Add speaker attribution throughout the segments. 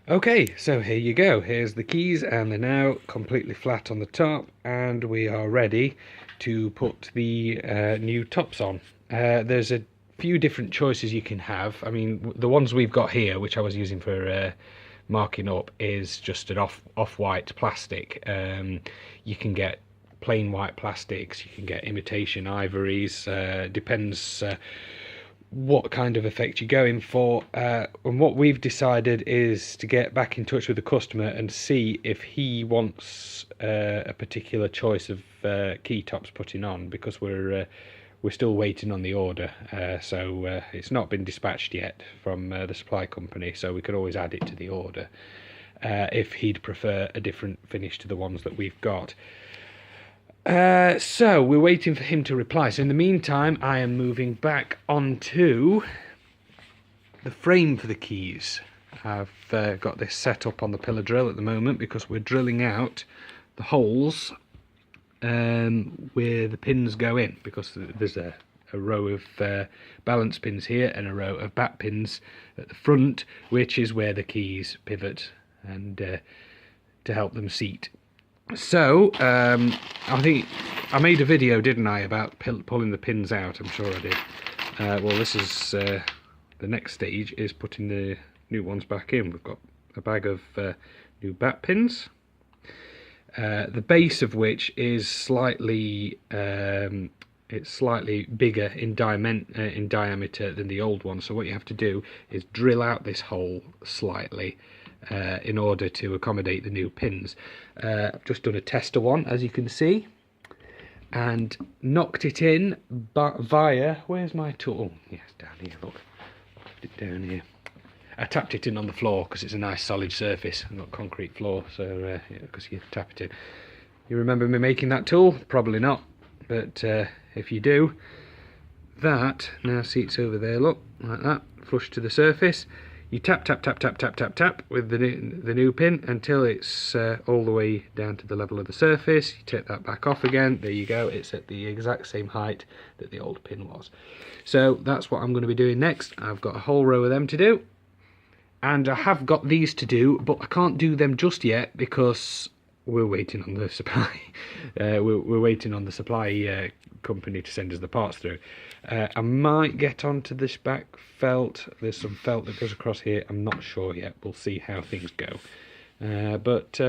Speaker 1: Okay, so here you go. Here's the keys, and they're now completely flat on the top, and we are ready to put the new tops on. There's a few different choices you can have. I mean, the ones we've got here, which I was using for marking up, is just an off-white plastic. You can get plain white plastics, you can get imitation ivories, depends what kind of effect you're going for. And what we've decided is to get back in touch with the customer and see if he wants a particular choice of key tops putting on, because we're still waiting on the order. So it's not been dispatched yet from the supply company, so we could always add it to the order if he'd prefer a different finish to the ones that we've got. So we're waiting for him to reply. So in the meantime, I am moving back onto the frame for the keys. I've got this set up on the pillar drill at the moment because we're drilling out the holes where the pins go in, because there's a row of balance pins here and a row of back pins at the front, which is where the keys pivot and to help them seat. So, I think I made a video, didn't I, about pulling the pins out? I'm sure I did. Well, this is the next stage, is putting the new ones back in. We've got a bag of new back pins, the base of which is slightly it's slightly bigger in diameter than the old one. So what you have to do is drill out this hole slightly in order to accommodate the new pins. I've just done a tester one, as you can see, and knocked it in via, where's my tool? Yes, down here, look. Put it down here. I tapped it in on the floor because it's a nice solid surface, not concrete floor, so because you tap it in. You remember me making that tool? Probably not, but if you do, that now seats over there, look, like that, flush to the surface. You tap, tap, tap, tap, tap, tap, tap with the new pin until it's all the way down to the level of the surface. You take that back off again. There you go. It's at the exact same height that the old pin was. So that's what I'm going to be doing next. I've got a whole row of them to do. And I have got these to do, but I can't do them just yet because we're waiting on the supply. We're waiting on the supply company to send us the parts through. I might get onto this back felt. There's some felt that goes across here. I'm not sure yet. We'll see how things go. But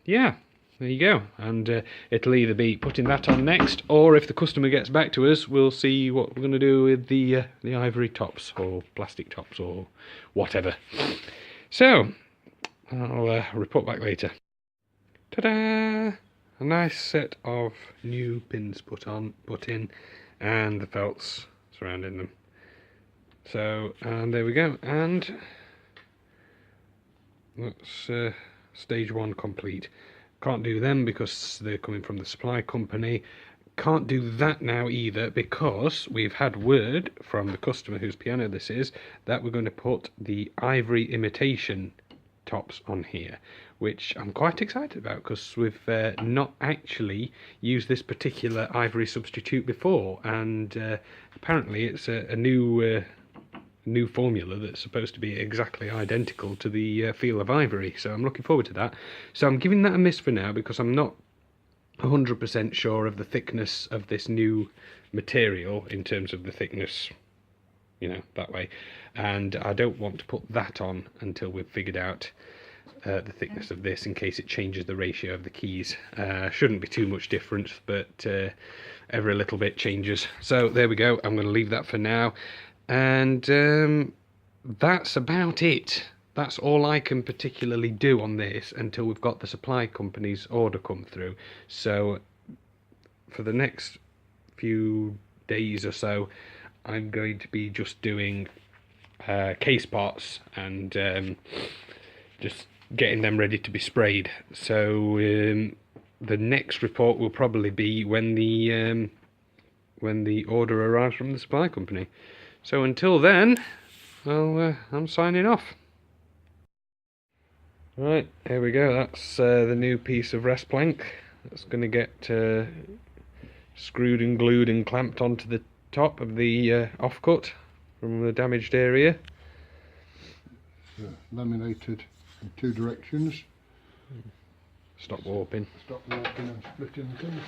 Speaker 1: yeah, there you go. And it'll either be putting that on next, or if the customer gets back to us, we'll see what we're going to do with the ivory tops or plastic tops or whatever. So I'll report back later. Ta-da! A nice set of new pins put in, and the felts surrounding them. So, and there we go. And that's stage one complete. Can't do them because they're coming from the supply company. Can't do that now either because we've had word from the customer whose piano this is that we're going to put the ivory imitation tops on here, which I'm quite excited about because we've not actually used this particular ivory substitute before, and apparently it's a new formula that's supposed to be exactly identical to the feel of ivory, so I'm looking forward to that. So I'm giving that a miss for now because I'm not 100% sure of the thickness of this new material in terms of the thickness, you know, that way, and I don't want to put that on until we've figured out the thickness of this, in case it changes the ratio of the keys. Shouldn't be too much difference, but every little bit changes. So there we go. I'm going to leave that for now, and that's about it. That's all I can particularly do on this until we've got the supply company's order come through. So for the next few days or so, I'm going to be just doing case parts and just getting them ready to be sprayed. So the next report will probably be when the order arrives from the supply company. So until then, well, I'm signing off. Right, here we go. That's the new piece of rest plank that's going to get screwed and glued and clamped onto the top of the offcut from the damaged area.
Speaker 2: Laminated in two directions.
Speaker 1: Stop warping.
Speaker 2: Stop warping and splitting the pins.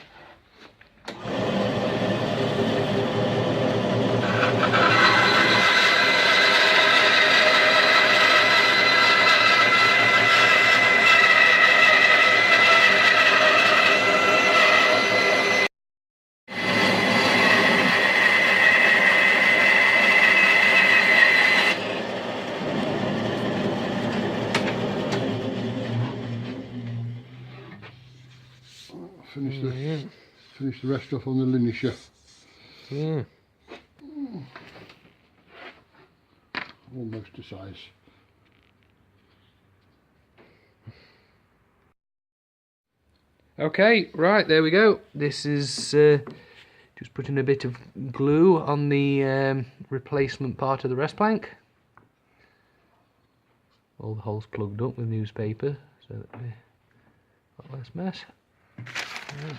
Speaker 2: Finish the rest off on the linisher.
Speaker 1: Yeah.
Speaker 2: Almost to size.
Speaker 1: Okay, right, there we go. This is just putting a bit of glue on the replacement part of the rest plank. All the holes plugged up with newspaper so that we've got less mess. Right.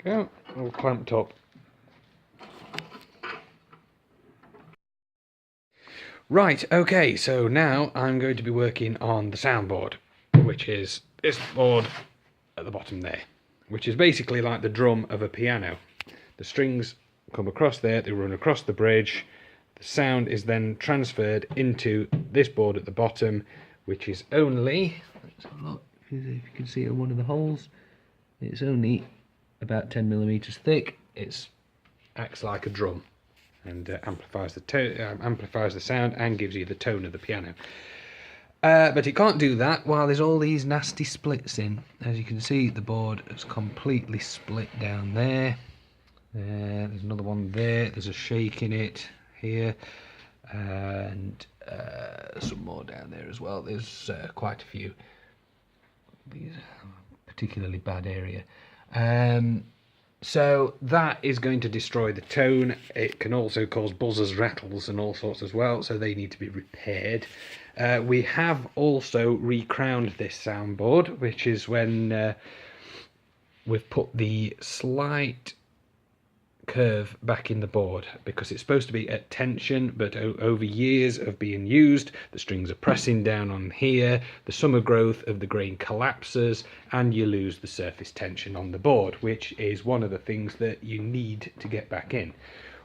Speaker 1: Go, all clamped up. Right, okay, so now I'm going to be working on the soundboard, which is this board at the bottom there, which is basically like the drum of a piano. The strings come across there, they run across the bridge, the sound is then transferred into this board at the bottom, which is only, let's have a look, if you can see it in one of the holes, it's only about 10mm thick. It acts like a drum and amplifies the sound and gives you the tone of the piano. But it can't do that while there's all these nasty splits in. As you can see, the board is completely split down there. There's another one there. There's a shake in it here, and some more down there as well. There's quite a few. These are a particularly bad area. So that is going to destroy the tone. It can also cause buzzers, rattles and all sorts as well, so they need to be repaired. We have also recrowned this soundboard, which is when we've put the slight curve back in the board, because it's supposed to be at tension, but over years of being used, the strings are pressing down on here, the summer growth of the grain collapses, and you lose the surface tension on the board, which is one of the things that you need to get back in.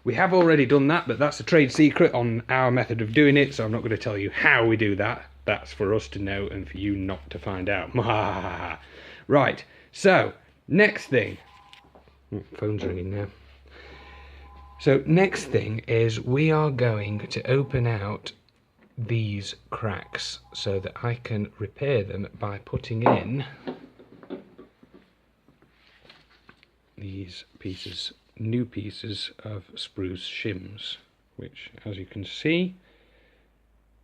Speaker 1: We have already done that, but that's a trade secret on our method of doing it, so I'm not going to tell you how we do that. That's for us to know and for you not to find out. Right, so next thing, phone's ringing now. So next thing is we are going to open out these cracks so that I can repair them by putting in these pieces, new pieces of spruce shims, which, as you can see,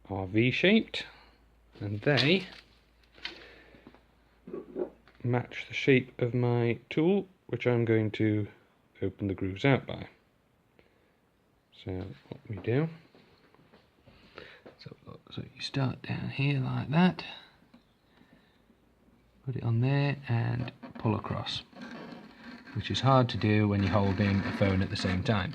Speaker 1: are V-shaped, and they match the shape of my tool, which I'm going to open the grooves out by. So what we do, so you start down here like that, put it on there and pull across, which is hard to do when you're holding a phone at the same time.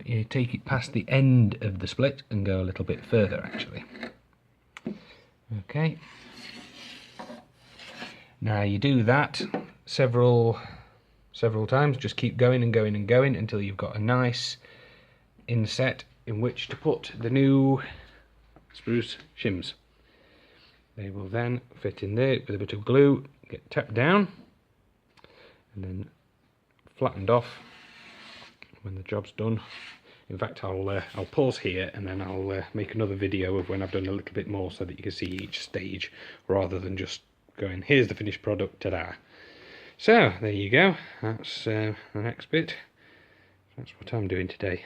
Speaker 1: You take it past the end of the split and go a little bit further actually. Okay. Now you do that several times, just keep going and going and going until you've got a nice inset in which to put the new spruce shims. They will then fit in there with a bit of glue, get tapped down and then flattened off when the job's done. In fact, I'll pause here and then I'll make another video of when I've done a little bit more so that you can see each stage rather than just going, here's the finished product, ta-da. So, there you go, that's the next bit. That's what I'm doing today.